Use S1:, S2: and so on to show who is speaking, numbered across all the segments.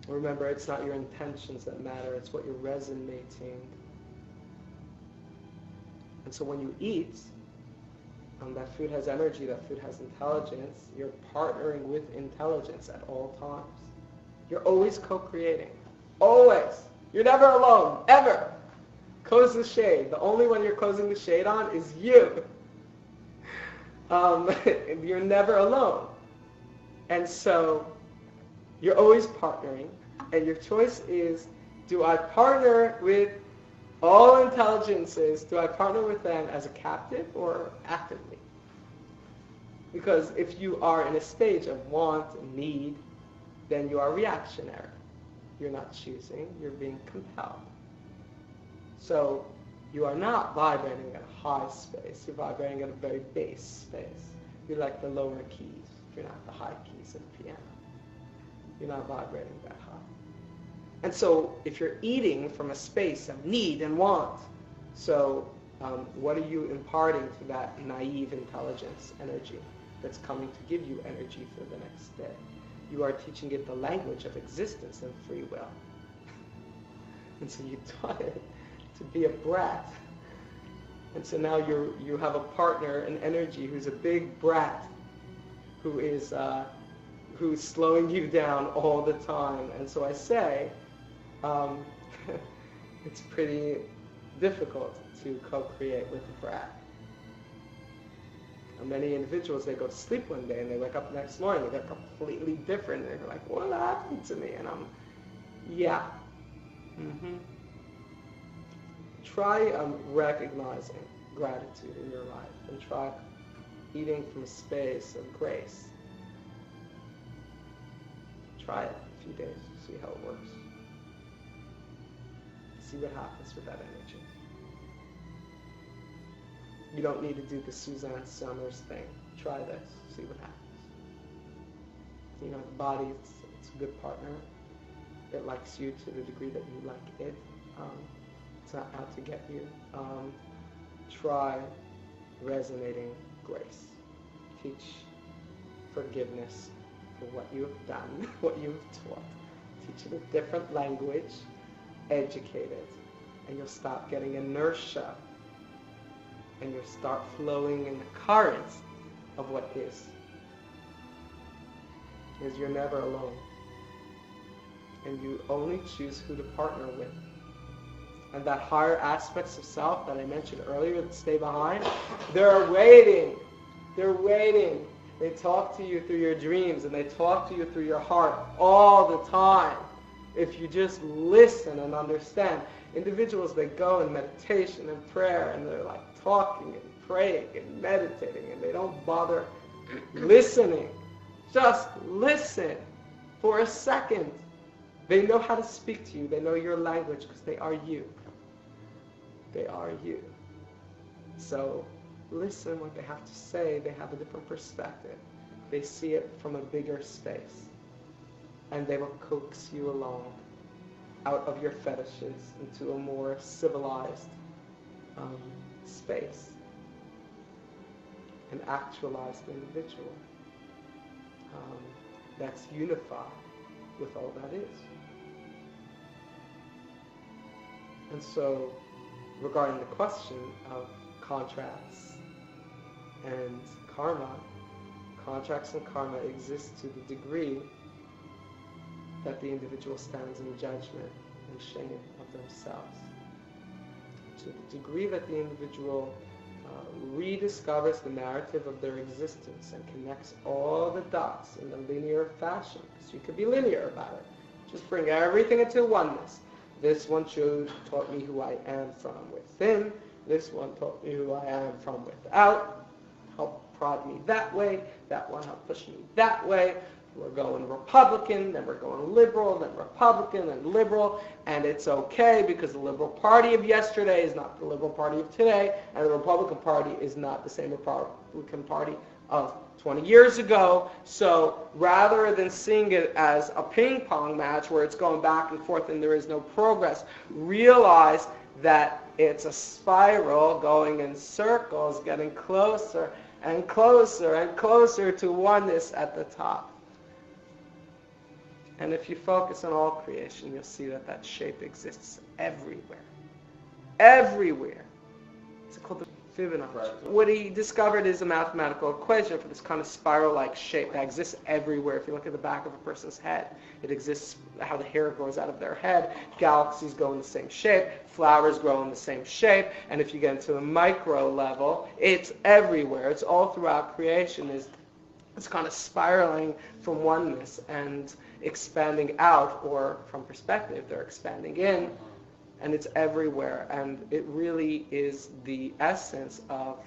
S1: Remember, it's not your intentions that matter, it's what you're resonating. And so when you eat, that food has energy, that food has intelligence, you're partnering with intelligence at all times. You're always co-creating. Always. You're never alone, ever. Close the shade. The only one you're closing the shade on is you. You're never alone. And so you're always partnering, and your choice is, do I partner with all intelligences, do I partner with them as a captive or actively? Because if you are in a stage of want and need, then you are reactionary. You're not choosing, you're being compelled. So you are not vibrating at a high space, you're vibrating at a very base space. You're like the lower keys, you're not the high keys of the piano. You're not vibrating that high. And so if you're eating from a space of need and want, so what are you imparting to that naive intelligence energy that's coming to give you energy for the next day? You are teaching it the language of existence and free will. And so you taught it to be a brat. And so now you have a partner, an energy, who's a big brat, who's slowing you down all the time. And so I say, it's pretty difficult to co-create with a brat. And many individuals, they go to sleep one day and they wake up the next morning and they're completely different. And they're like, what happened to me? And yeah. Try recognizing gratitude in your life and try eating from a space of grace. Try it a few days, see how it works. See what happens with that energy. You don't need to do the Suzanne Summers thing. Try this, see what happens. You know, the body, it's a good partner. It likes you to the degree that you like it. It's not out to get you. Try resonating grace. Teach forgiveness for what you have done, what you have taught. Teach it a different language. Educate it. And you'll stop getting inertia. And you'll start flowing in the currents of what is. Because you're never alone. And you only choose who to partner with. And that higher aspects of self that I mentioned earlier that stay behind, they're waiting. They're waiting. They talk to you through your dreams and they talk to you through your heart all the time. If you just listen and understand. Individuals, they go in meditation and prayer and they're like talking and praying and meditating and they don't bother listening. Just listen for a second. They know how to speak to you. They know your language because they are you. They are you. So listen what they have to say. They have a different perspective. They see it from a bigger space. And they will coax you along out of your fetishes into a more civilized space. An actualized individual that's unified with all that is. And so, regarding the question of contracts and karma, contracts and karma exist to the degree that the individual stands in judgment and shame of themselves. To the degree that the individual rediscovers the narrative of their existence and connects all the dots in a linear fashion, because you could be linear about it. Just bring everything into oneness. This one taught me who I am from within. This one taught me who I am from without. Helped prod me that way. That one helped push me that way. We're going Republican, then we're going liberal, then Republican, then liberal, and it's okay because the Liberal Party of yesterday is not the Liberal Party of today, and the Republican Party is not the same Republican Party of 20 years ago. So rather than seeing it as a ping pong match where it's going back and forth and there is no progress, realize that it's a spiral going in circles, getting closer and closer and closer to oneness at the top. And if you focus on all creation, you'll see that that shape exists everywhere. Everywhere. It's called the Fibonacci. Right. What he discovered is a mathematical equation for this kind of spiral-like shape that exists everywhere. If you look at the back of a person's head, it exists how the hair grows out of their head. Galaxies go in the same shape. Flowers grow in the same shape. And if you get into the micro level, it's everywhere. It's all throughout creation. It's kind of spiraling from oneness and expanding out, or from perspective, they're expanding in. And it's everywhere, and it really is the essence of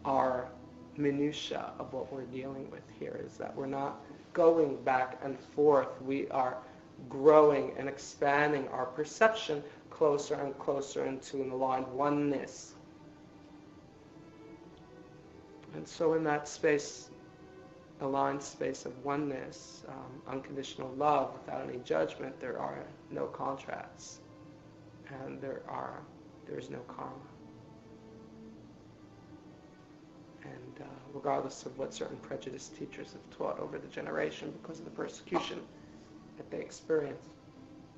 S1: our minutiae of what we're dealing with here, is that we're not going back and forth. We are growing and expanding our perception closer and closer into an aligned oneness. And so in that space, aligned space of oneness, unconditional love without any judgment, there are no contrasts, and there is no karma. And regardless of what certain prejudiced teachers have taught over the generation, because of the persecution that they experience,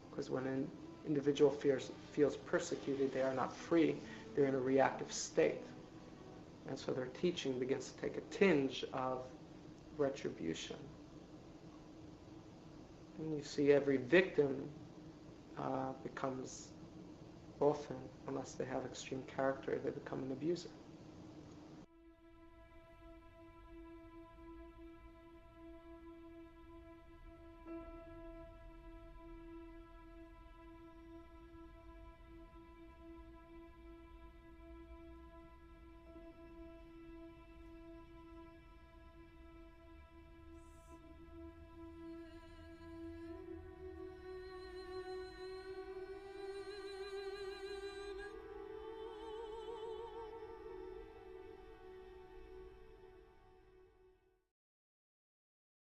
S1: because when an individual feels persecuted, they are not free, they're in a reactive state. And so their teaching begins to take a tinge of retribution. And you see every victim becomes often, unless they have extreme character, they become an abuser.